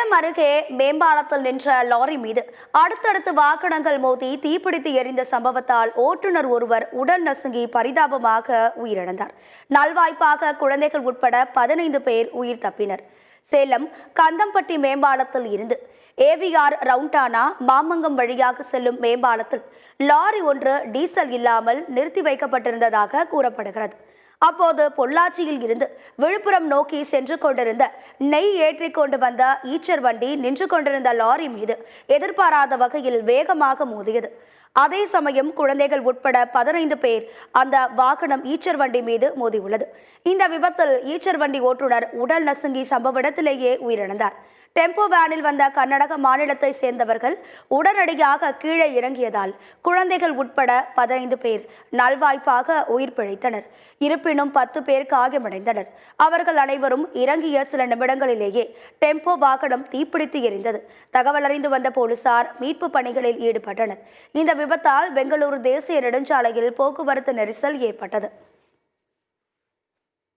சேலம் அருகே மேம்பாலத்தில் நின்ற லாரி மீது அடுத்தடுத்து வாகனங்கள் மோதி தீப்பிடித்து எரிந்த சம்பவத்தால் ஓட்டுநர் ஒருவர் உடல் நசுங்கி பரிதாபமாக உயிரிழந்தார். நல்வாய்ப்பாக குழந்தைகள் உட்பட 15 பேர் உயிர் தப்பினர். சேலம் கந்தம்பட்டி மேம்பாலத்தில் இருந்து ஏவிஆர் ரவுண்டானா மாமங்கம் வழியாக செல்லும் மேம்பாலத்தில் லாரி ஒன்று டீசல் இல்லாமல் நிறுத்தி வைக்கப்பட்டிருந்ததாக கூறப்படுகிறது. அப்போது பொள்ளாச்சியில் இருந்து விழுப்புரம் நோக்கி சென்று கொண்டிருந்த நெய் ஏற்றிக் கொண்டு வந்த ஈச்சர் வண்டி நின்று கொண்டிருந்த லாரி மீது எதிர்பாராத வகையில் வேகமாக மோதியது. அதே சமயம் குழந்தைகள் உட்பட 15 பேர் அந்த வாகனம் ஈச்சர் வண்டி மீது மோதியுள்ளது. இந்த விபத்தில் ஈச்சர் வண்டி ஓட்டுநர் உடல் நசுங்கி சம்பவ இடத்திலேயே உயிரிழந்தார். டெம்போ வேனில் வந்த கர்நாடக மாநிலத்தை சேர்ந்தவர்கள் உடனடியாக கீழே இறங்கியதால் குழந்தைகள் உட்பட 15 பேர் நல்வாய்ப்பாக உயிர் பிழைத்தனர். இருப்பினும் 10 பேர் காயமடைந்தனர். அவர்கள் அனைவரும் இறங்கிய சில நிமிடங்களிலேயே டெம்போ வாகனம் தீப்பிடித்து எரிந்தது. தகவல் அறிந்து வந்த போலீசார் மீட்பு பணிகளில் ஈடுபட்டனர். இந்த விபத்தால் பெங்களூரு தேசிய நெடுஞ்சாலையில் போக்குவரத்து நெரிசல் ஏற்பட்டது.